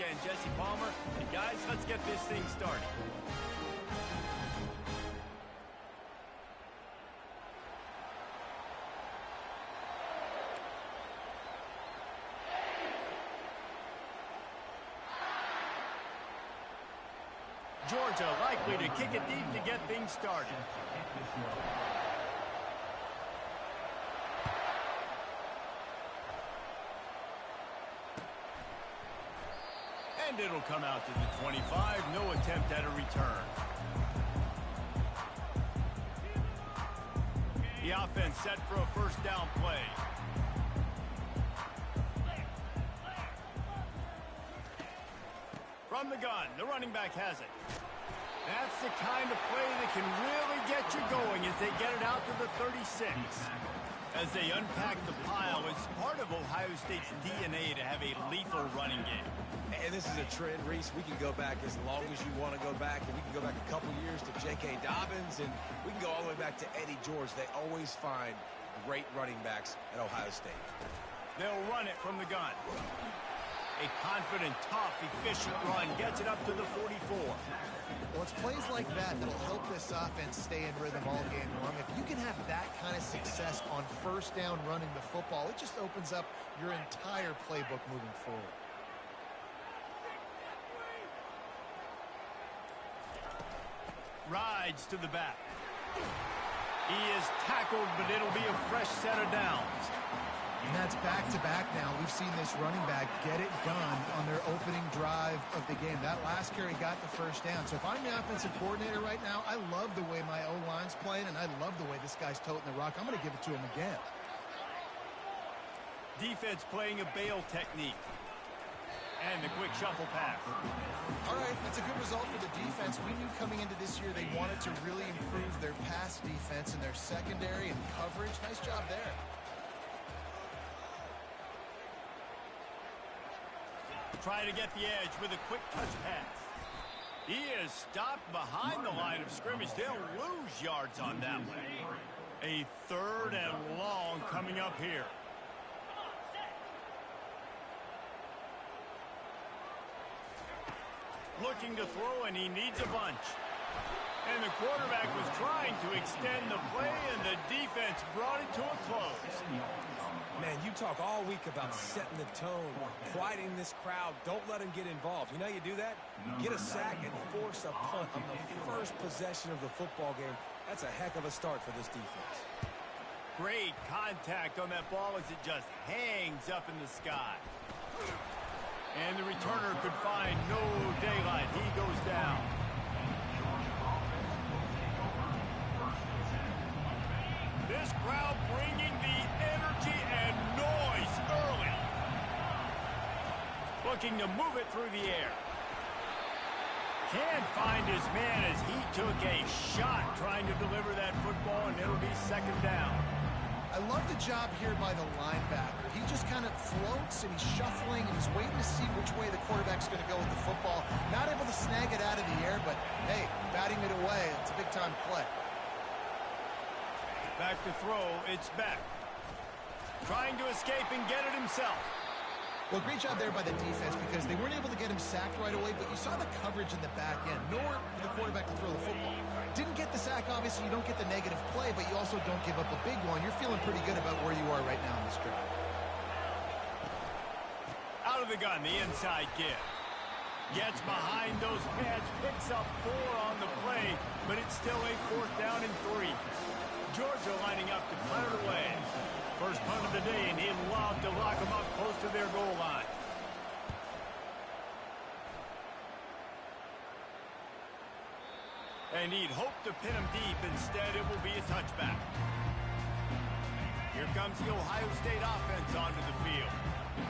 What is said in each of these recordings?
and Jesse Palmer. And guys, let's get this thing started. Georgia likely to kick it deep to get things started. And it'll come out to the 25. No attempt at a return. The offense set for a first down play. From the gun, the running back has it. That's the kind of play that can really get you going as they get it out to the 36. As they unpack the pile, it's part of Ohio State's DNA to have a lethal running game. And this is a trend, Reese. We can go back as long as you want to go back. And we can go back a couple years to J.K. Dobbins, and we can go all the way back to Eddie George. They always find great running backs at Ohio State. They'll run it from the gun. A confident, tough, efficient run gets it up to the 44. Well, it's plays like that that'll help this offense stay in rhythm all game long. If you can have that kind of success on first down running the football, it just opens up your entire playbook moving forward. Rides to the back. He is tackled, but it'll be a fresh set of downs. And that's back-to-back now. We've seen this running back get it done on their opening drive of the game. That last carry got the first down. So if I'm the offensive coordinator right now, I love the way my O-line's playing, and I love the way this guy's toting the rock. I'm going to give it to him again. Defense playing a bail technique. And the quick shuffle pass. All right, that's a good result for the defense. We knew coming into this year they wanted to really improve their pass defense and their secondary and coverage. Nice job there. Try to get the edge with a quick touch pass. He is stopped behind the line of scrimmage. They'll lose yards on that one. A 3rd and long coming up here. Looking to throw, and he needs a bunch. And the quarterback was trying to extend the play, and the defense brought it to a close. Man, you talk all week about setting the tone, quieting this crowd. Don't let them get involved. You know how you do that? Get a sack and force a punt on the first possession of the football game. That's a heck of a start for this defense. Great contact on that ball as it just hangs up in the sky. And the returner could find no daylight. He goes down. This crowd bringing the energy and noise early. Looking to move it through the air. Can't find his man as he took a shot trying to deliver that football, and it'll be 2nd down. I love the job here by the linebacker. He just kind of floats, and he's shuffling, and he's waiting to see which way the quarterback's going to go with the football. Not able to snag it out of the air, but, hey, batting it away. It's a big-time play. Back to throw, it's Beck. Trying to escape and get it himself. Well, great job there by the defense because they weren't able to get him sacked right away, but you saw the coverage in the back end. Nowhere for the quarterback to throw the football. Didn't get the sack, obviously. You don't get the negative play, but you also don't give up a big one. You're feeling pretty good about where you are right now in this drive. Out of the gun, the inside give. Gets behind those pads, picks up 4 on the play, but it's still a 4th down and 3. Georgia lining up to clear it away. First punt of the day, and he'd love to lock them up close to their goal line. And he'd hoped to pin him deep. Instead, it will be a touchback. Here comes the Ohio State offense onto the field.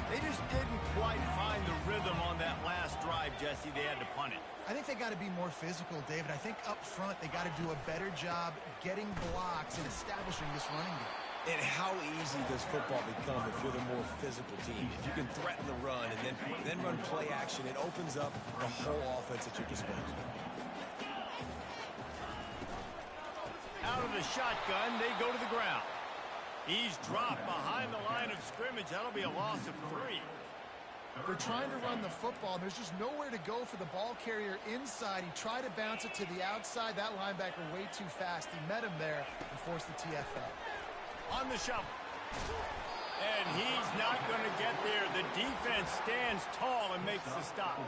They just didn't quite find the rhythm on that last drive, Jesse. They had to punt it. I think they got to be more physical, David. I think up front they got to do a better job getting blocks and establishing this running game. And how easy does football become if you're the more physical team? If you can threaten the run and then run play action, it opens up the whole offense at your disposal. Out of the shotgun, they go to the ground. He's dropped behind the line of scrimmage. That'll be a loss of 3. They're trying to run the football. There's just nowhere to go for the ball carrier inside. He tried to bounce it to the outside. That linebacker way too fast. He met him there and forced the TFL. On the shovel. And he's not going to get there. The defense stands tall and makes the stop.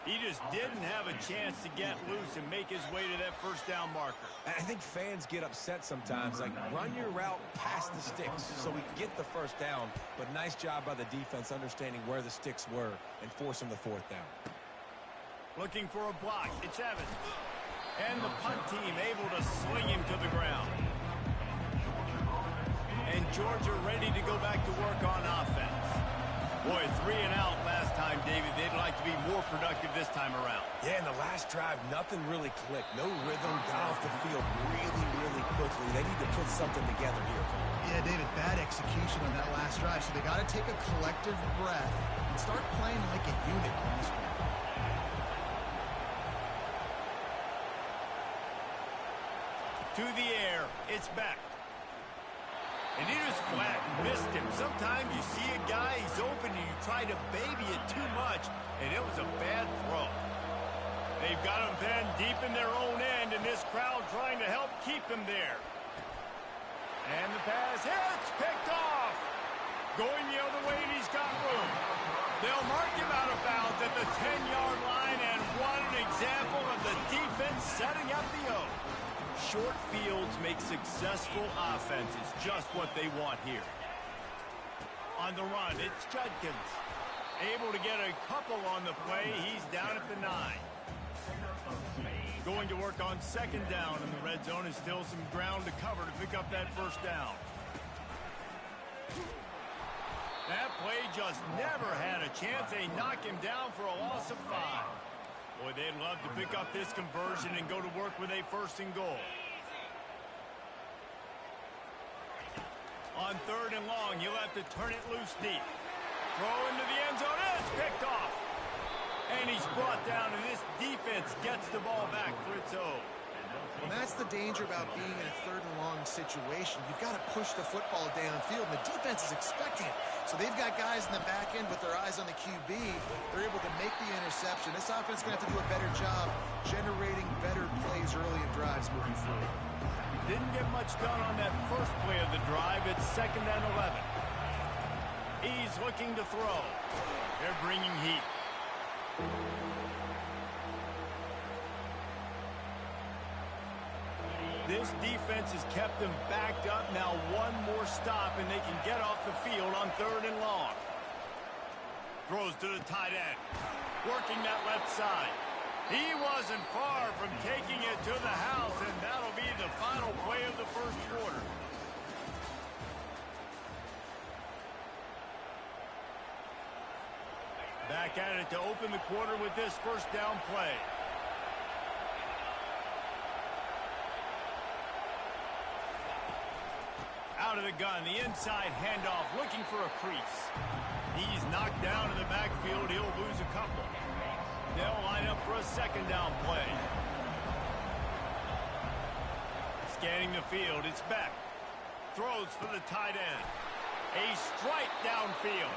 He just didn't have a chance to get loose and make his way to that first down marker. I think fans get upset sometimes, like run your route past the sticks so we get the first down. But nice job by the defense understanding where the sticks were and forcing the fourth down. Looking for a block. It's Evans. And the punt team able to sling him to the ground. And Georgia ready to go back to work on offense. Boy, 3 and out last time, David. They'd like to be more productive this time around. Yeah, in the last drive, nothing really clicked. No rhythm, got off the field really quickly. They need to put something together here. Yeah, David, bad execution on that last drive. So they got to take a collective breath and start playing like a unit on this one. To the air, it's back. And he just flat missed him. Sometimes you see a guy, he's open, and you try to baby it too much, and it was a bad throw. They've got him pinned deep in their own end, and this crowd trying to help keep them there. And the pass hits, picked off. Going the other way, and he's got room. They'll mark him out of bounds at the 10-yard line, and what an example of the defense setting up the O. Short fields make successful offenses, just what they want here. On the run, it's Judkins. Able to get a couple on the play. He's down at the 9. Going to work on second down in the red zone. Is still some ground to cover to pick up that first down. That play just never had a chance. They knock him down for a loss of 5. Boy, they'd love to pick up this conversion and go to work with a first and goal. On third and long, you'll have to turn it loose deep. Throw into the end zone. It's picked off. And he's brought down, and this defense gets the ball back for its own. Well, that's the danger about being in a third and long situation. You've got to push the football downfield, and the defense is expecting it. So they've got guys in the back end with their eyes on the QB. They're able to make the interception. This offense is going to have to do a better job generating better plays early in drives moving forward. Didn't get much done on that first play of the drive. It's 2nd and 11. He's looking to throw. They're bringing heat. This defense has kept them backed up. Now one more stop, and they can get off the field on third and long. Throws to the tight end. Working that left side. He wasn't far from taking it to the house, and that'll be the final play of the first quarter. Back at it to open the quarter with this first down play. Out of the gun, the inside handoff, looking for a crease. He's knocked down in the backfield. He'll lose a couple. They'll line up for a second down play. Scanning the field, it's Beck. Throws for the tight end. A strike downfield.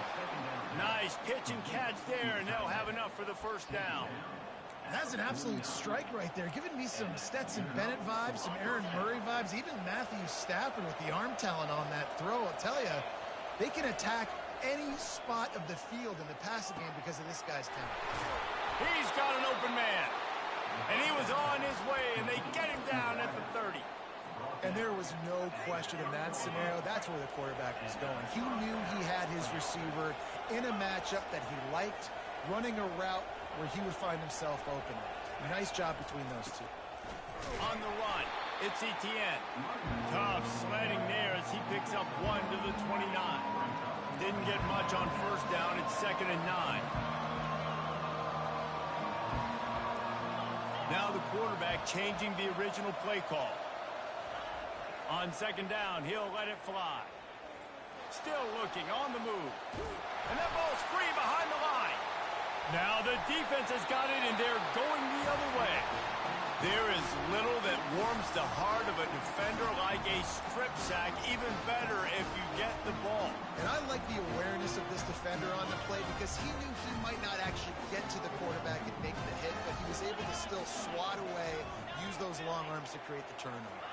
Nice pitch and catch there, and they'll have enough for the first down. That's an absolute strike right there, giving me some Stetson Bennett vibes, some Aaron Murray vibes, even Matthew Stafford with the arm talent on that throw. I'll tell you, they can attack any spot of the field in the passing game because of this guy's talent. He's got an open man, and he was on his way, and they get him down at the 30. And there was no question in that scenario. That's where the quarterback was going. He knew he had his receiver in a matchup that he liked, running a route where he would find himself open. Nice job between those two. On the run, it's Etienne. Tough sledding there as he picks up 1 to the 29. Didn't get much on first down. It's 2nd and 9. Now the quarterback changing the original play call. On second down, he'll let it fly. Still looking, on the move. And that ball's free behind the line. Now the defense has got it, and they're going the other way. There is little that warms the heart of a defender like a strip sack. Even better if you get the ball. And I like the awareness of this defender on the play because he knew he might not actually get to the quarterback and make the hit, but he was able to still swat away, use those long arms to create the turnover.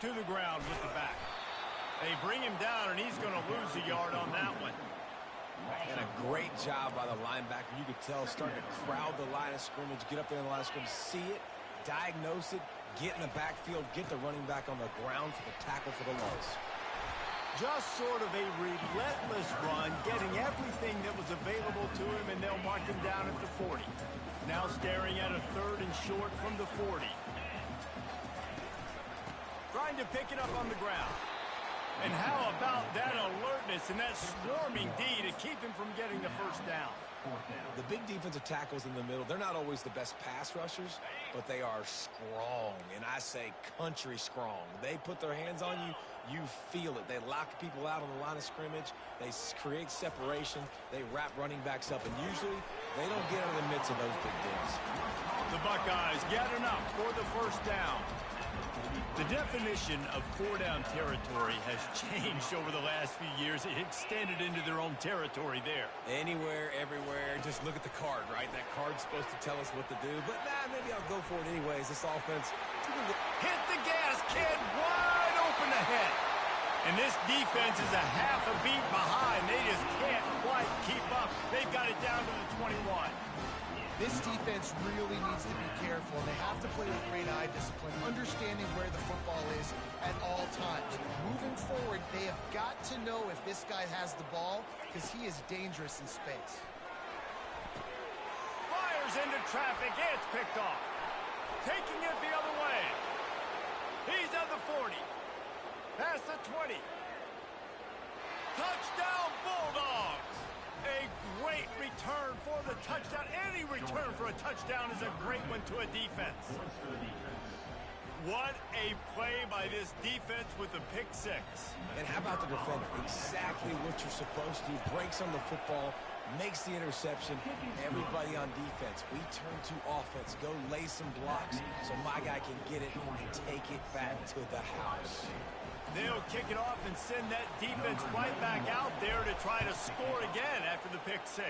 To the ground with the back. They bring him down, and he's going to lose a yard on that one. And a great job by the linebacker. You could tell, starting to crowd the line of scrimmage, get up there in the line of scrimmage, see it, diagnose it, get in the backfield, get the running back on the ground for the tackle for the loss. Just sort of a relentless run, getting everything that was available to him, and they'll mark him down at the 40. Now staring at a 3rd and short from the 40. Trying to pick it up on the ground. And how about that alertness and that swarming D to keep him from getting the first down? The big defensive tackles in the middle, they're not always the best pass rushers, but they are strong, and I say country strong. They put their hands on you, you feel it. They lock people out on the line of scrimmage. They create separation. They wrap running backs up, and usually they don't get out of the midst of those big dudes. The Buckeyes get enough for the first down. The definition of 4-down territory has changed over the last few years. It extended into their own territory there. Anywhere, everywhere, just look at the card, right? That card's supposed to tell us what to do, but maybe I'll go for it anyways. This offense. Hit the gas, kid, wide open ahead. And this defense is a half a beat behind. They just can't quite keep up. They've got it down to the 21. This defense really needs to be careful. They have to play with great eye discipline, understanding where the football is at all times. Moving forward, they have got to know if this guy has the ball because he is dangerous in space. Fires into traffic. It's picked off. Taking it the other way. He's at the 40. Past the 20. Touchdown, Bulldogs. A great return for the touchdown. Any return for a touchdown is a great one to a defense. What a play by this defense with the pick 6. And how about the defender? Exactly what you're supposed to do. Breaks on the football, makes the interception. Everybody on defense. We turn to offense. Go lay some blocks so my guy can get it and take it back to the house. They'll kick it off and send that defense right back out there to try to score again after the pick 6.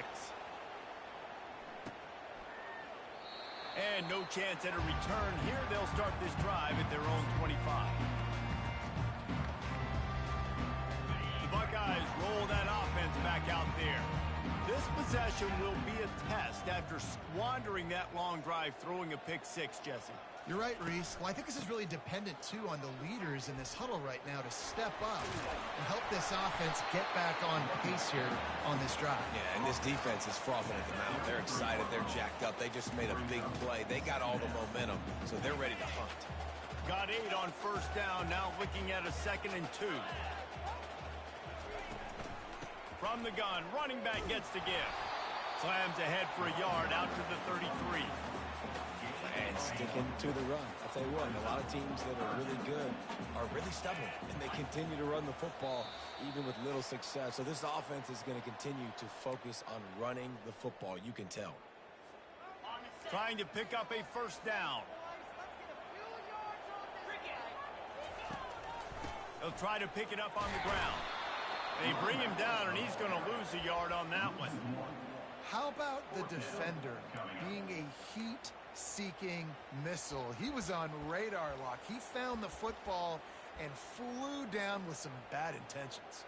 And no chance at a return here. They'll start this drive at their own 25. The Buckeyes roll that offense back out there. This possession will be a test after squandering that long drive, throwing a pick 6, Jesse. You're right, Reese. Well, I think this is really dependent, too, on the leaders in this huddle right now to step up and help this offense get back on pace here on this drive. Yeah, and this defense is frothing at the mouth. They're excited. They're jacked up. They just made a big play. They got all the momentum, so they're ready to hunt. Got 8 on first down. Now looking at a 2nd and 2. From the gun, running back gets to give. Slams ahead for a yard out to the 33. And sticking to the run. I'll tell you what, a lot of teams that are really good are really stubborn, and they continue to run the football even with little success. So this offense is going to continue to focus on running the football. You can tell. Trying to pick up a first down. They'll try to pick it up on the ground. They bring him down, and he's going to lose a yard on that one. How about the defender being a heat-seeking missile? He was on radar lock. He found the football and flew down with some bad intentions.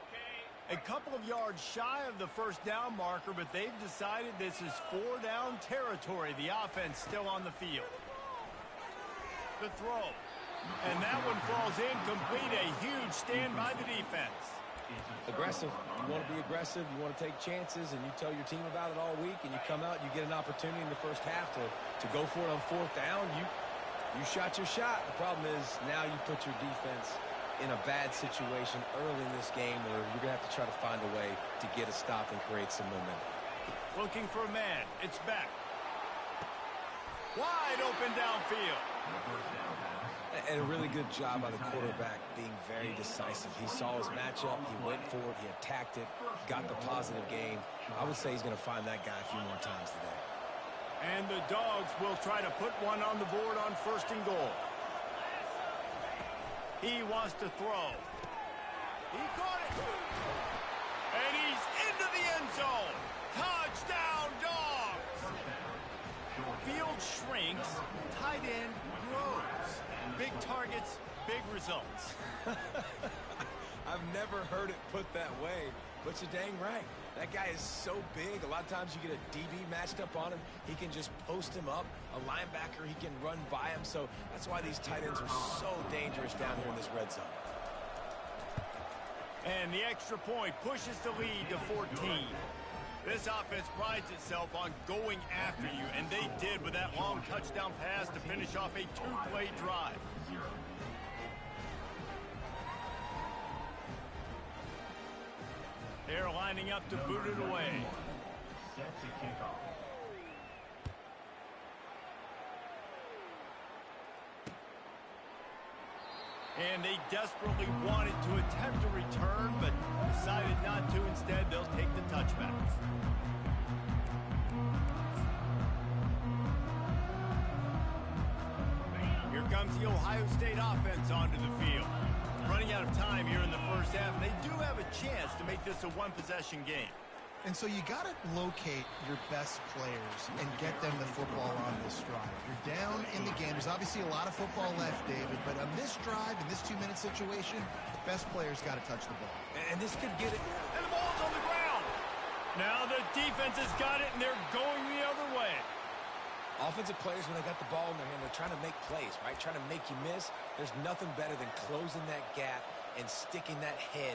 A couple of yards shy of the first down marker, but they've decided this is 4-down territory. The offense still on the field. The throw. And that one falls incomplete. A huge stand by the defense. Aggressive. You want to be aggressive. You want to take chances, and you tell your team about it all week, and you come out, you get an opportunity in the first half to go for it on 4th down. You shot your shot. The problem is now you put your defense in a bad situation early in this game where you're going to have to try to find a way to get a stop and create some momentum. Looking for a man. It's back. Wide open downfield. And a really good job by the quarterback being very decisive. He saw his matchup. He went for it. He attacked it. Got the positive gain. I would say he's going to find that guy a few more times today. And the Dogs will try to put one on the board on 1st and goal. He wants to throw. He caught it. And he's into the end zone. Touchdown, Dogs. Field shrinks, tight end grows. Big targets, big results. I've never heard it put that way, but you're dang right. That guy is so big. A lot of times you get a DB matched up on him. He can just post him up. A linebacker, he can run by him. So that's why these tight ends are so dangerous down here in this red zone. And the extra point pushes the lead to 14. This offense prides itself on going after you, and they did with that long touchdown pass to finish off a 2-play drive. They're lining up to boot it away. Set to kick off. And they desperately wanted to attempt a return, but decided not to. Instead, they'll take the touchbacks. Here comes the Ohio State offense onto the field. Running out of time here in the first half, they do have a chance to make this a one-possession game. And so you got to locate your best players and get them the football on this drive. You're down in the game. There's obviously a lot of football left, David, but on this drive, in this 2-minute situation, best players got to touch the ball. And this could get it. And the ball's on the ground. Now the defense has got it, and they're going the other way. Offensive players, when they got the ball in their hand, they're trying to make plays, right? Trying to make you miss. There's nothing better than closing that gap and sticking that head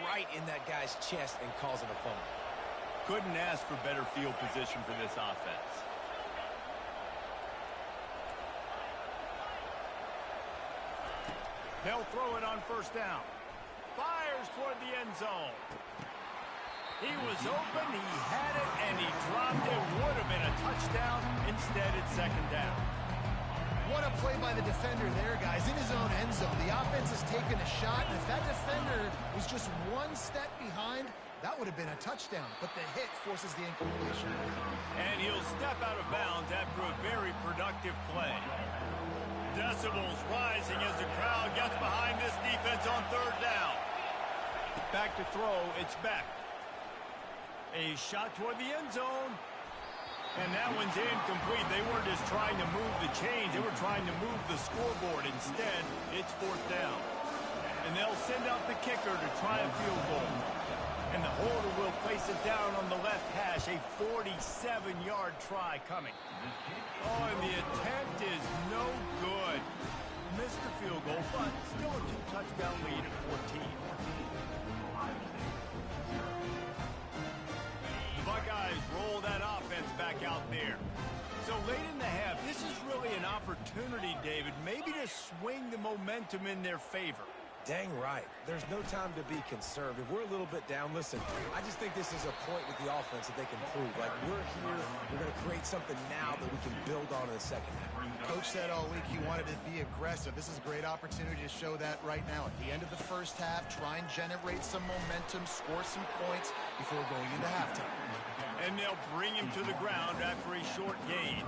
right in that guy's chest and causing a fumble. Couldn't ask for better field position for this offense. They'll throw it on 1st down. Fires toward the end zone. He was open, he had it, and he dropped it. Would have been a touchdown. Instead, it's 2nd down. What a play by the defender there, guys. In his own end zone, the offense has taken a shot, and if that defender was just one step behind, that would have been a touchdown, but the hit forces the incompletion. And he'll step out of bounds after a very productive play. Decibels rising as the crowd gets behind this defense on 3rd down. Back to throw, it's Beck. A shot toward the end zone. And that one's incomplete. They weren't just trying to move the chains. They were trying to move the scoreboard. Instead, it's 4th down. And they'll send out the kicker to try a field goal. And the holder will place it down on the left hash. A 47-yard try coming. Oh, and the attempt is no good. Missed the field goal, but still a 2-touchdown lead at 14. Buckeyes roll that offense back out there. So late in the half, this is really an opportunity, David, maybe to swing the momentum in their favor. Dang right. There's no time to be conservative. We're a little bit down. Listen, I just think this is a point with the offense that they can prove. Like, we're here. We're going to create something now that we can build on in the second half. Coach said all week he wanted to be aggressive. This is a great opportunity to show that right now. At the end of the first half, try and generate some momentum, score some points before going into halftime. And they'll bring him to the ground after a short gain.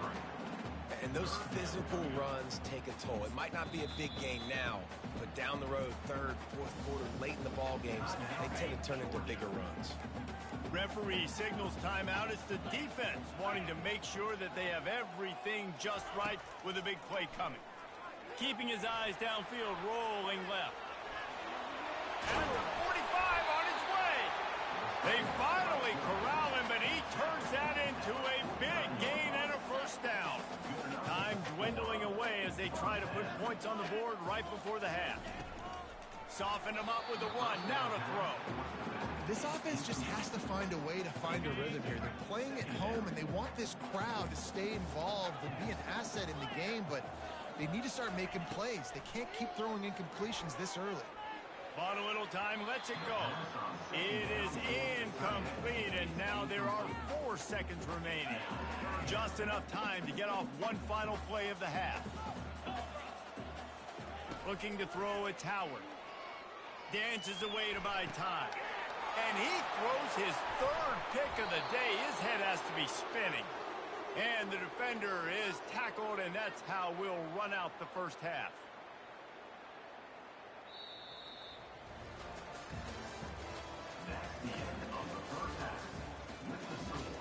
And those physical runs take a toll. It might not be a big gain now, but down the road, 3rd, 4th quarter, late in the ball games, they tend to turn into bigger runs. Referee signals timeout. It's the defense wanting to make sure that they have everything just right with a big play coming. Keeping his eyes downfield, rolling left. And the 45 on his way. They finally corral him, but he turns that into a big gain and a 1st down. Time dwindling away as they try to put points on the board right before the half. Soften them up with a run, now to throw. This offense just has to find a way to find a rhythm here. They're playing at home, and they want this crowd to stay involved and be an asset in the game, but they need to start making plays. They can't keep throwing incompletions this early. Bought a little time, lets it go. It is incomplete, and now there are 4 seconds remaining. Just enough time to get off one final play of the half. Looking to throw, it's Howard. Dances away to buy time. And he throws his 3rd pick of the day. His head has to be spinning. And the defender is tackled, and that's how we'll run out the first half. That's the end of the first half. With the score,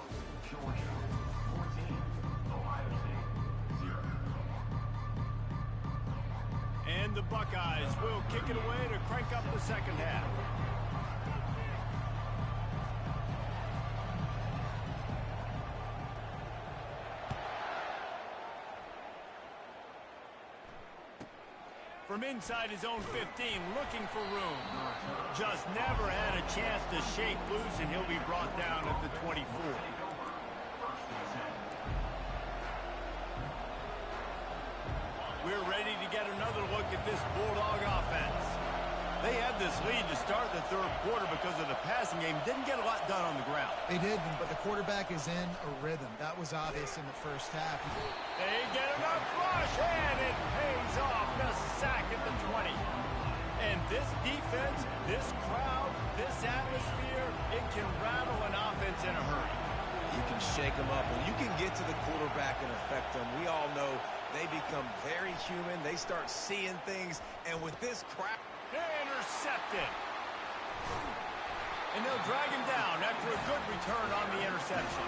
Georgia 14, Ohio State 0. And the Buckeyes will kick it away to crank up the second half. From inside his own 15, looking for room. Just never had a chance to shake loose, and he'll be brought down at the 24. We're ready to get another look at this Bulldog offense. They had this lead to start the third quarter because of the passing game. Didn't get a lot done on the ground. They didn't, but the quarterback is in a rhythm. That was obvious in the first half. They get enough rush, and it pays off. The sack at the 20. And this defense, this crowd, this atmosphere, it can rattle an offense in a hurry. You can shake them up. When you can get to the quarterback and affect them, we all know they become very human. They start seeing things, and with this crowd... Intercepted. And they'll drag him down after a good return on the interception.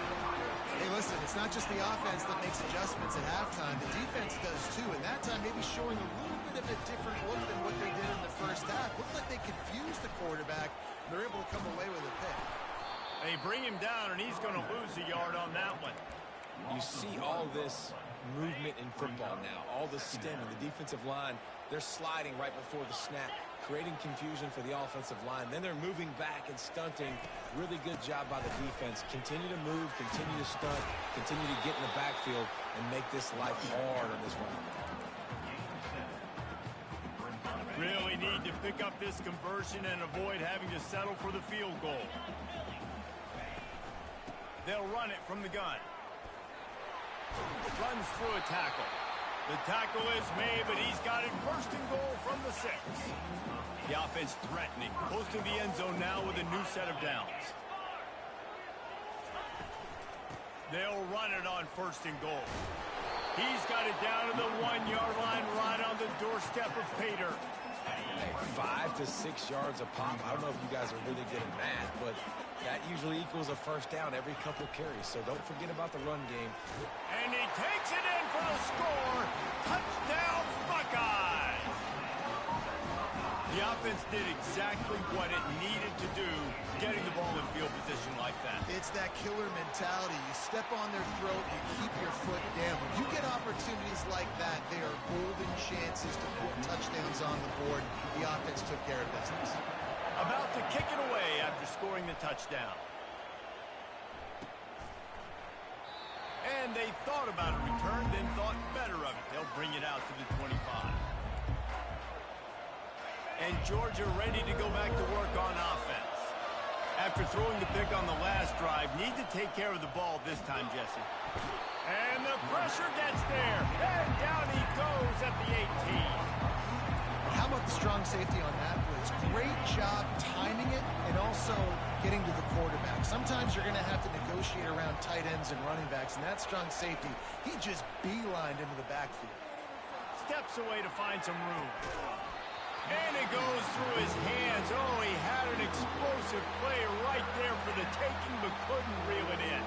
Hey, listen, it's not just the offense that makes adjustments at halftime. The defense does too, and that time maybe showing a little bit of a different look than what they did in the first half. Looked like they confused the quarterback. They're able to come away with a pick. They bring him down, and he's going to lose a yard on that one. You see all this movement in football now, all the stemming, the defensive line, they're sliding right before the snap, creating confusion for the offensive line. Then they're moving back and stunting. Really good job by the defense. Continue to move, continue to stunt, continue to get in the backfield and make this life hard on this run. Really need to pick up this conversion and avoid having to settle for the field goal. They'll run it from the gun. Runs through a tackle. The tackle is made, but he's got it first and goal from the 6. The offense threatening. Close to the end zone now with a new set of downs. They'll run it on first and goal. He's got it down to the 1-yard line right on the doorstep of Pater. Hey, 5 to 6 yards a pop. I don't know if you guys are really good at math, but that usually equals a first down every couple carries. So don't forget about the run game. And he takes it in for the score. Touchdown, Buckeyes! The offense did exactly what it needed to do, getting the ball in field position like that. It's that killer mentality. You step on their throat, you keep your foot down. When you get opportunities like that, they are golden chances to put touchdowns on the board. The offense took care of business. About to kick it away after scoring the touchdown. And they thought about a return, then thought better of it. They'll bring it out to the 25. And Georgia ready to go back to work on offense. After throwing the pick on the last drive, need to take care of the ball this time, Jesse. And the pressure gets there. And down he goes at the 18. How about the strong safety on that blitz? Great job timing it and also getting to the quarterback. Sometimes you're going to have to negotiate around tight ends and running backs, and that strong safety, he just beelined into the backfield. Steps away to find some room. And it goes through his hands. Oh, he had an explosive play right there for the taking, but couldn't reel it in.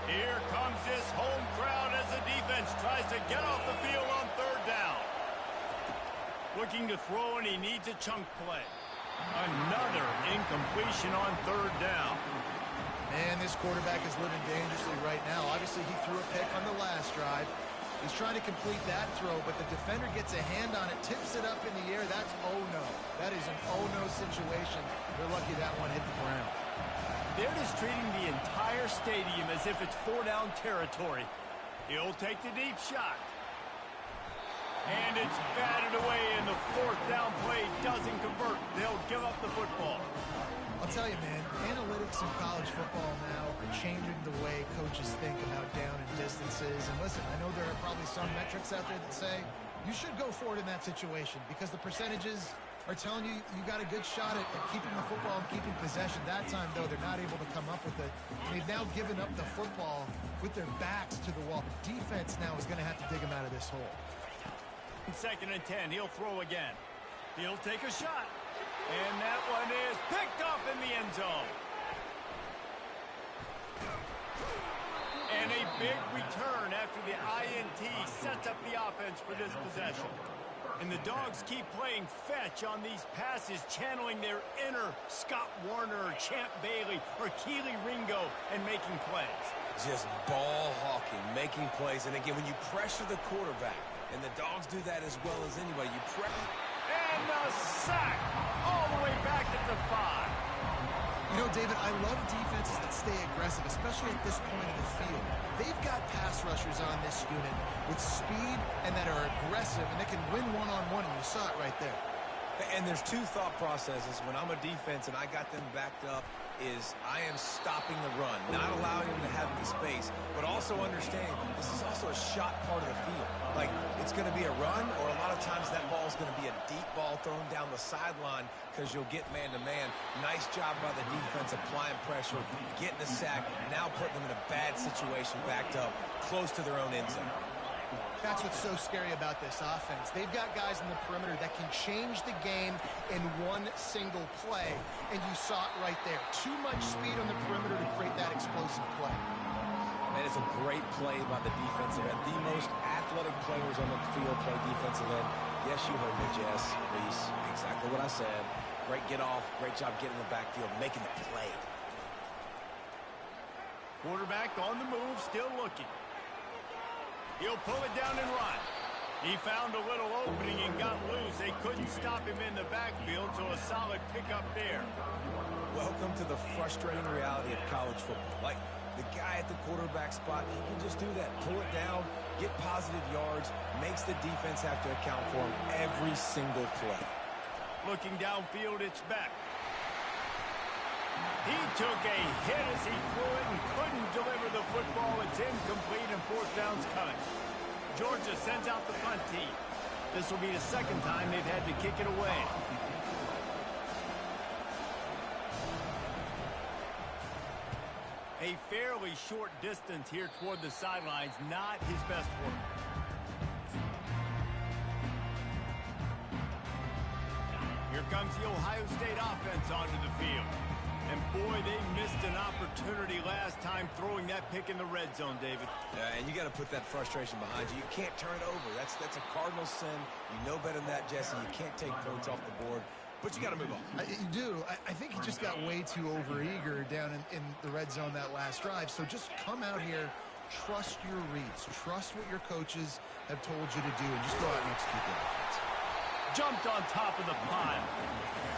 Here comes this home crowd as the defense tries to get off the field on third down. Looking to throw, and he needs a chunk play. Another incompletion on third down. Man, this quarterback is living dangerously right now. Obviously, he threw a pick on the last drive. He's trying to complete that throw, but the defender gets a hand on it, tips it up in the air. That's oh-no. That is an oh-no situation. They're lucky that one hit the ground. They're just treating the entire stadium as if it's four-down territory. He'll take the deep shot. And it's batted away, and the fourth down play doesn't convert. They'll give up the football. I'll tell you, man, analytics in college football now are changing the way coaches think about down and distances. And listen, I know there are probably some metrics out there that say you should go for it in that situation because the percentages, are telling you you got a good shot at keeping the football and keeping possession. That time, though, they're not able to come up with it. They've now given up the football with their backs to the wall. The defense now is going to have to dig them out of this hole. 2nd and 10, he'll throw again. He'll take a shot. And that one is picked off in the end zone. And a big return after the INT sets up the offense for this possession. And the Dogs keep playing fetch on these passes, channeling their inner Scott Warner or Champ Bailey or Keely Ringo and making plays. Just ball hawking, making plays. And again, when you pressure the quarterback, and the Dogs do that as well as anybody, you pressure. And a sack all the way back at the 5. You know, David, I love defenses that stay aggressive, especially at this point of the field. They've got pass rushers on this unit with speed and that are aggressive, and they can win one-on-one, and you saw it right there. And there's two thought processes when I'm a defense and I got them backed up is I am stopping the run, not allowing them to have any space, but also understanding this is also a shot part of the field. Like, it's going to be a run, or a lot of times that ball is going to be a deep ball thrown down the sideline because you'll get man-to-man. Nice job by the defense applying pressure, getting the sack, now putting them in a bad situation backed up close to their own end zone. That's what's so scary about this offense. They've got guys in the perimeter that can change the game in one single play, and you saw it right there. Too much speed on the perimeter to create that explosive play. Man, it's a great play by the defensive end. The most athletic players on the field play defensive end. Yes, you heard me, Jess, Reese. Exactly what I said. Great get off. Great job getting in the backfield, making the play. Quarterback on the move, still looking. He'll pull it down and run. He found a little opening and got loose. They couldn't stop him in the backfield, so a solid pickup there. Welcome to the frustrating reality of college football. Like, the guy at the quarterback spot, he can just do that. Pull it down, get positive yards, makes the defense have to account for him every single play. Looking downfield, it's back. He took a hit as he threw it and couldn't deliver the football. It's incomplete and 4th down's coming. Georgia sends out the punt team. This will be the 2nd time they've had to kick it away. A fairly short distance here toward the sidelines, not his best work. Here comes the Ohio State offense onto the field. And boy, they missed an opportunity last time throwing that pick in the red zone, David. Yeah, and you got to put that frustration behind you. You can't turn it over. That's a cardinal sin. You know better than that, Jesse. You can't take points off the board, but you got to move on. You do. I think he just got way too overeager down in the red zone that last drive. So just come out here, trust your reads, trust what your coaches have told you to do, and just go out and execute the offense. Jumped on top of the pile.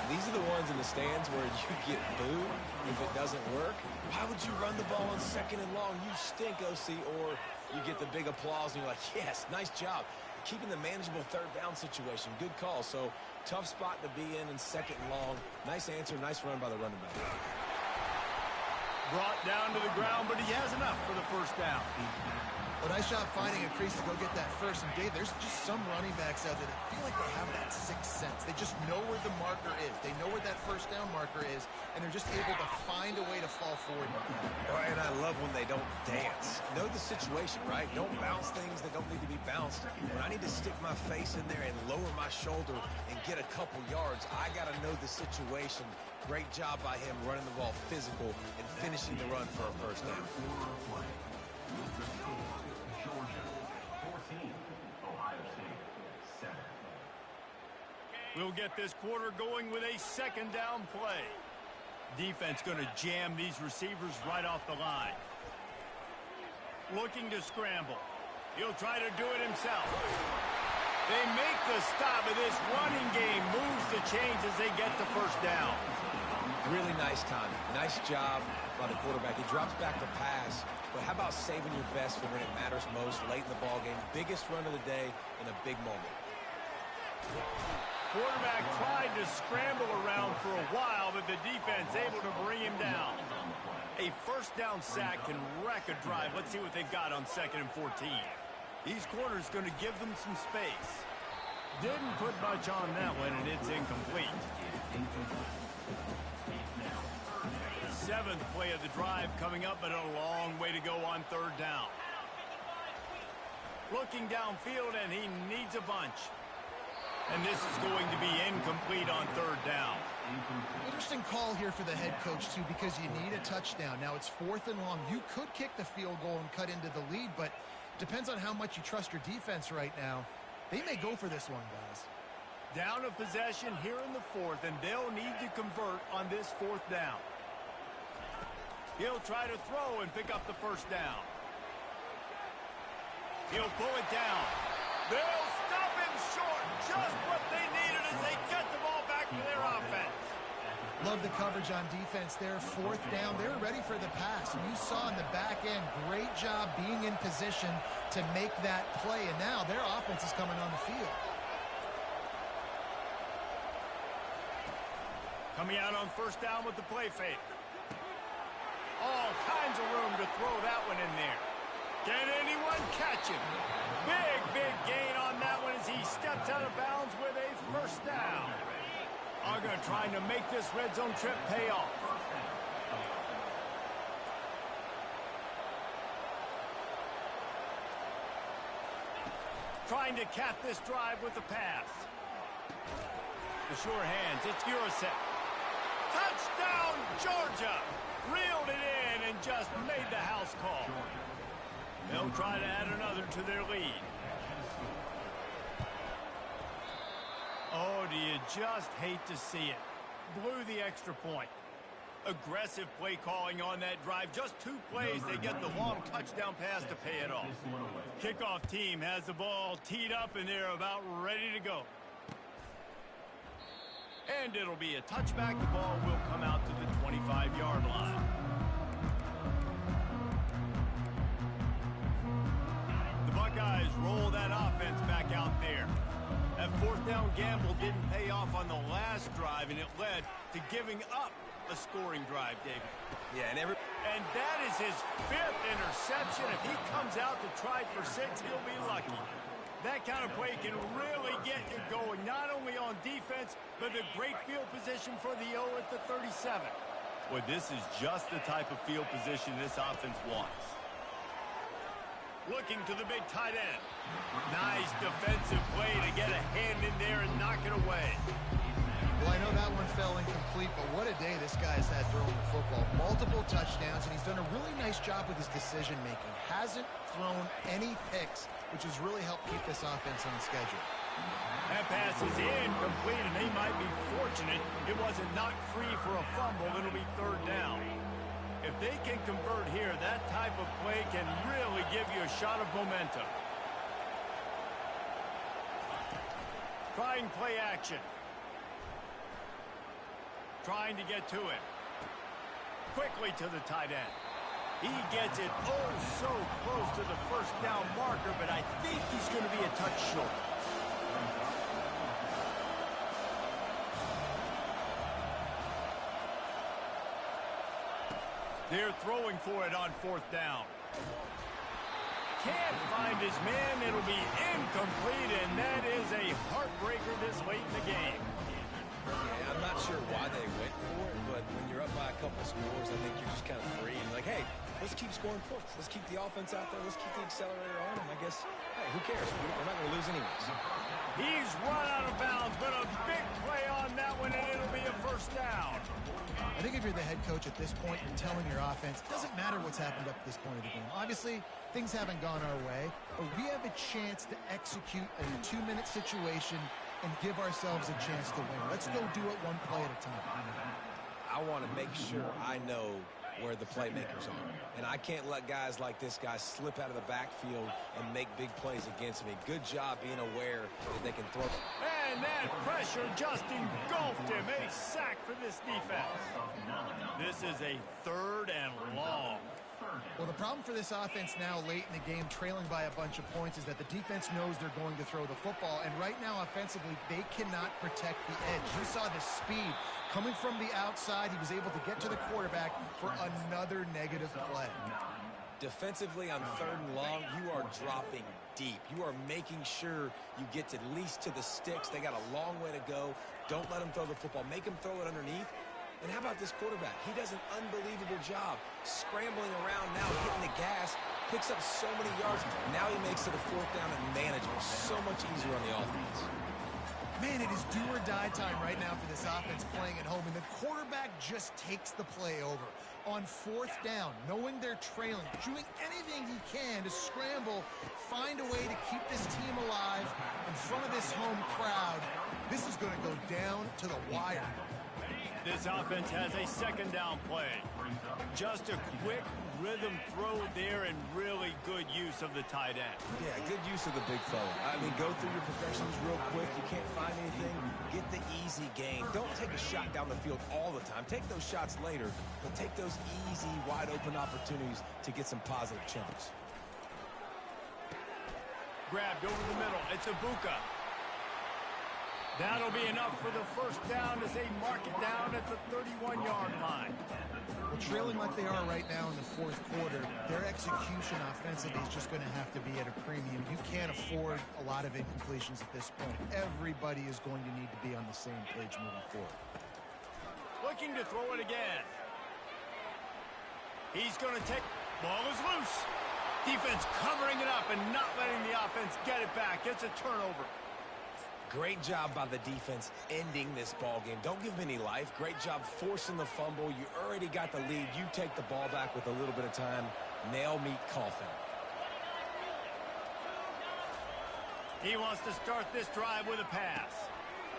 These are the ones in the stands where you get booed if it doesn't work. Why would you run the ball on 2nd and long? You stink, OC. Or you get the big applause and you're like, yes, nice job. Keeping the manageable 3rd down situation. Good call. So tough spot to be in 2nd and long. Nice answer, nice run by the running back. Brought down to the ground, but he has enough for the 1st down. Well, nice job finding a crease to go get that first. And, Dave, there's just some running backs out there that feel like they have that 6th sense. They just know where the marker is. They know where that 1st down marker is, and they're just able to find a way to fall forward. And I love when they don't dance. Know the situation, right? Don't bounce things that don't need to be bounced. When I need to stick my face in there and lower my shoulder and get a couple yards, I got to know the situation. Great job by him running the ball physical and finishing the run for a 1st down. Georgia 14, Ohio State 7. We'll get this quarter going with a 2nd down play. Defense going to jam these receivers right off the line. Looking to scramble. He'll try to do it himself. They make the stop of this running game. Moves to change as they get the 1st down. Really nice timing. Nice job by the quarterback. He drops back to pass. But how about saving your best for when it matters most, late in the ballgame? Biggest run of the day in a big moment. Quarterback tried to scramble around for a while, but the defense able to bring him down. A 1st down sack can wreck a drive. Let's see what they've got on 2nd and 14. These corners going to give them some space. Didn't put much on that one, and it's incomplete. Seventh play of the drive coming up, but a long way to go on third down. Looking downfield, and he needs a bunch. And this is going to be incomplete on third down. Interesting call here for the head coach, too, because you need a touchdown. Now, it's 4th and long. You could kick the field goal and cut into the lead, but depends on how much you trust your defense right now. They may go for this one, guys. Down a possession here in the 4th, and they'll need to convert on this 4th down. He'll try to throw and pick up the first down. He'll pull it down. They'll stop him short. Just what they needed as they get the ball back to their offense. Love the coverage on defense there. 4th down. They were ready for the pass. And you saw in the back end, great job being in position to make that play. And now their offense is coming on the field. Coming out on first down with the play fake. All kinds of room to throw that one in there. Can anyone catch him? Big gain on that one as he steps out of bounds with a first down. Auger trying to make this red zone trip pay off. Trying to cap this drive with the pass. The sure hands, it's Urasek. Touchdown, Georgia! Reeled it in and just made the house call. They'll try to add another to their lead. Oh, do you just hate to see it? Blew the extra point. Aggressive play calling on that drive. Just 2 plays, they get the long touchdown pass to pay it off. Kickoff team has the ball teed up, and they're about ready to go. And it'll be a touchback. The ball will come out to the 25-yard line. The Buckeyes roll that offense back out there. That 4th down gamble didn't pay off on the last drive, and it led to giving up a scoring drive, David. Yeah, and that is his 5th interception. If he comes out to try for 6, he'll be lucky. That kind of play can really get you going, not only on defense, but the great field position for the O at the 37. Well, this is just the type of field position this offense wants. Looking to the big tight end. Nice defensive play to get a hand in there and knock it away. Well, I know that one fell incomplete, but what a day this guy's had throwing the football. Multiple touchdowns, and he's done a really nice job with his decision-making. Hasn't thrown any picks, which has really helped keep this offense on schedule. That pass is incomplete, and they might be fortunate it wasn't knocked free for a fumble. It'll be 3rd down. If they can convert here, that type of play can really give you a shot of momentum. Trying play action. Trying to get to it. Quickly to the tight end. He gets it so close to the first down marker, but I think he's going to be a touch short. They're throwing for it on 4th down. Can't find his man. It'll be incomplete, and that is a heartbreaker this late in the game. Yeah, I'm not sure why they went for it, but when you're up by a couple scores, I think you're just kind of free. And like, hey, let's keep scoring points. Let's keep the offense out there. Let's keep the accelerator on. And I guess, hey, who cares? We're not going to lose anyways. He's run out of bounds, but a big play on that one, and it'll be a first down. I think if you're the head coach at this point, you're telling your offense, it doesn't matter what's happened up to this point of the game. Obviously, things haven't gone our way, but we have a chance to execute a 2-minute situation and give ourselves a chance to win. Let's go do it one play at a time. I want to make sure I know where the playmakers are. And I can't let guys like this guy slip out of the backfield and make big plays against me. Good job being aware that they can throw. And that pressure just engulfed him. A sack for this defense. This is a 3rd and long. Well, the problem for this offense now late in the game, trailing by a bunch of points, is that the defense knows they're going to throw the football. And right now, offensively, they cannot protect the edge. You saw the speed coming from the outside. He was able to get to the quarterback for another negative play. Defensively on 3rd and long, you are dropping deep. You are making sure you get at least to the sticks. They got a long way to go. Don't let them throw the football. Make them throw it underneath. And how about this quarterback? He does an unbelievable job scrambling around now, hitting the gas, picks up so many yards. Now he makes it a 4th down and manageable. So much easier on the offense. Man, it is do or die time right now for this offense playing at home, and the quarterback just takes the play over. On 4th down, knowing they're trailing, doing anything he can to scramble, find a way to keep this team alive in front of this home crowd. This is going to go down to the wire. This offense has a 2nd down play. Just a quick rhythm throw there and really good use of the tight end. Yeah, good use of the big fella. I mean, go through your progressions real quick. You can't find anything. Get the easy gain. Don't take a shot down the field all the time. Take those shots later, but take those easy, wide-open opportunities to get some positive chunks. Grabbed over the middle. It's Ibuka. That'll be enough for the 1st down as they mark it down at the 31-yard line. Well, trailing like they are right now in the 4th quarter, their execution offensively is just going to have to be at a premium. You can't afford a lot of incompletions at this point. Everybody is going to need to be on the same page moving forward. Looking to throw it again. He's going to take... Ball is loose. Defense covering it up and not letting the offense get it back. It's a turnover. Great job by the defense ending this ball game. Don't give them any life. Great job forcing the fumble. You already got the lead. You take the ball back with a little bit of time. Nail meet coffin. He wants to start this drive with a pass.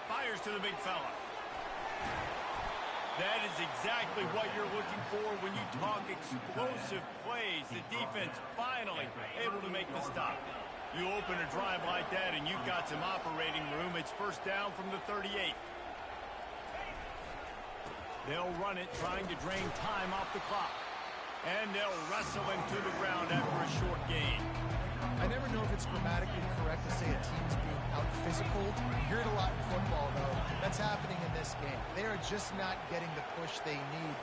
Fires to the big fella. That is exactly what you're looking for when you talk explosive plays. The defense finally able to make the stop. You open a drive like that and you've got some operating room. It's 1st down from the 38. They'll run it, trying to drain time off the clock. And they'll wrestle him to the ground after a short gain. I never know if it's grammatically correct to say a team's being out-physical. You hear it a lot in football, though. That's happening in this game. They are just not getting the push they need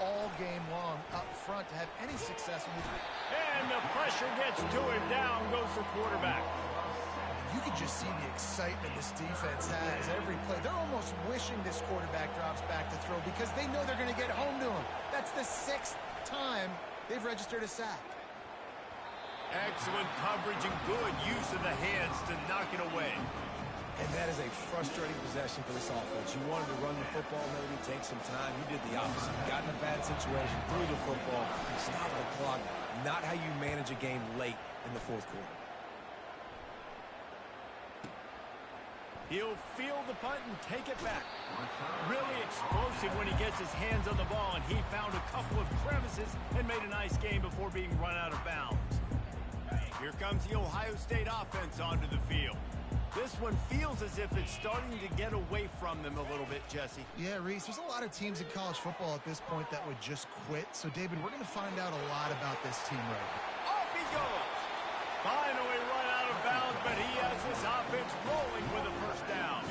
all game long up front to have any success. And the pressure gets to him. Down goes the quarterback. You can just see the excitement this defense has every play. They're almost wishing this quarterback drops back to throw because they know they're going to get home to him. That's the 6th time they've registered a sack. Excellent coverage and good use of the hands to knock it away. And that is a frustrating possession for this offense. You wanted to run the football, maybe take some time. You did the opposite. You got in a bad situation, threw the football, stopped the clock. Not how you manage a game late in the 4th quarter. He'll field the punt and take it back. Really explosive when he gets his hands on the ball, and he found a couple of crevices and made a nice game before being run out of bounds. Here comes the Ohio State offense onto the field. This one feels as if it's starting to get away from them a little bit, Jesse. Yeah, Reese, there's a lot of teams in college football at this point that would just quit. So, David, we're going to find out a lot about this team right now. Off he goes. Finally run out of bounds, but he has this offense rolling with a 1st down.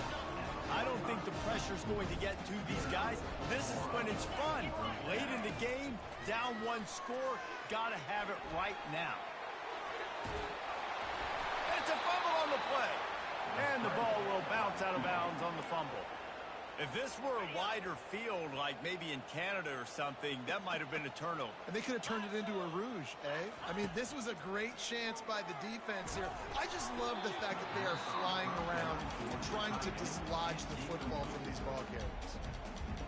I don't think the pressure's going to get to these guys. This is when it's fun. Late in the game, down 1 score, got to have it right now. It's a fumble on the play. And the ball will bounce out of bounds on the fumble. If this were a wider field, like maybe in Canada or something, that might have been a turnover. And they could have turned it into a rouge, eh? I mean, this was a great chance by the defense here. I just love the fact that they are flying around and trying to dislodge the football from these ball carriers.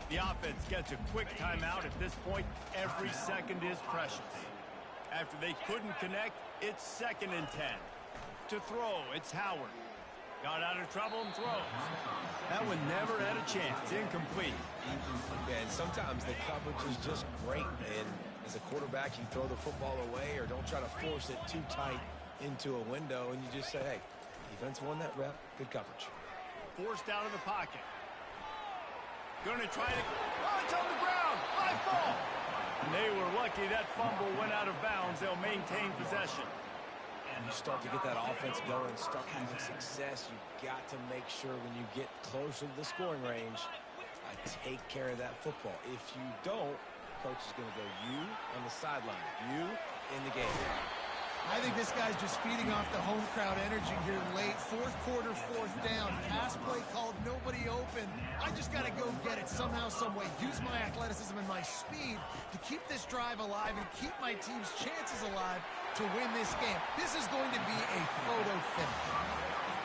The offense gets a quick timeout. At this point, every second is precious. After they couldn't connect, it's 2nd and 10. To throw, it's Howard. Got out of trouble and throws. That one never had a chance. Incomplete. And sometimes the coverage is just great. And as a quarterback, you throw the football away or don't try to force it too tight into a window. And you just say, hey, defense won that rep. Good coverage. Forced out of the pocket. Going to try to... Oh, it's on the ground. High ball. They were lucky that fumble went out of bounds. They'll maintain possession. You start to get that offense going, start having success, you've got to make sure when you get closer to the scoring range, take care of that football. If you don't, coach is going to go you on the sideline, you in the game. I think this guy's just feeding off the home crowd energy here late. Fourth quarter, fourth down. Pass play called, nobody open. I just got to go get it somehow, some way. Use my athleticism and my speed to keep this drive alive and keep my team's chances alive to win this game. This is going to be a photo finish.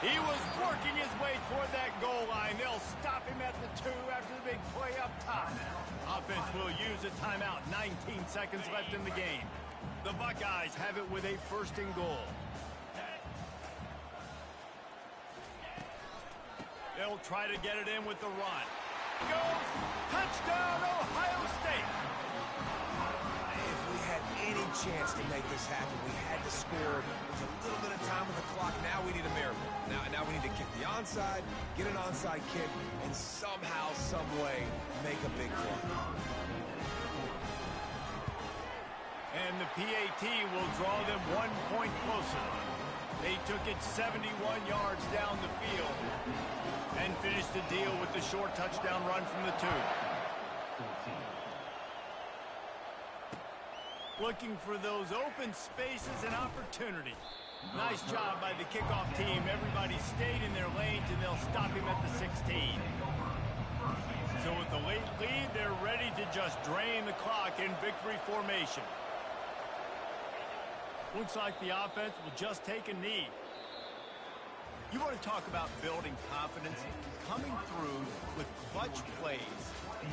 He was working his way toward that goal line. They'll stop him at the 2 after the big play up top. Offense will use a timeout. 19 seconds left in the game. The Buckeyes have it with a 1st and goal. They'll try to get it in with the run. Goes. Touchdown, Ohio State. If we had any chance to make this happen, we had to score with a little bit of time on the clock. Now we need a miracle. Now we need to kick the onside, get an onside kick, and somehow, some way, make a big play. And the PAT will draw them 1 point closer. They took it 71 yards down the field and finished the deal with the short touchdown run from the 2. Looking for those open spaces and opportunity. Nice job by the kickoff team. Everybody stayed in their lanes, and they'll stop him at the 16. So with the late lead, they're ready to just drain the clock in victory formation. Looks like the offense will just take a knee. You want to talk about building confidence? Coming through with clutch plays,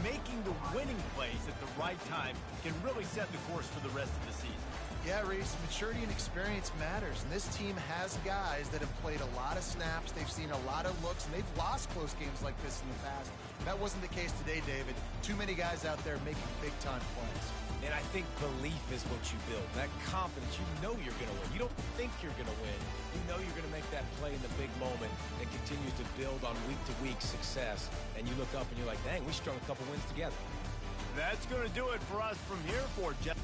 making the winning plays at the right time can really set the course for the rest of the season. Yeah, Reese, maturity and experience matters, and this team has guys that have played a lot of snaps, they've seen a lot of looks, and they've lost close games like this in the past. That wasn't the case today, David. Too many guys out there making big-time plays. And I think belief is what you build. That confidence, you know you're going to win. You don't think you're going to win. You know you're going to make that play in the big moment and continue to build on week-to-week success. And you look up and you're like, dang, we strung a couple wins together. That's going to do it for us from here for Jeff.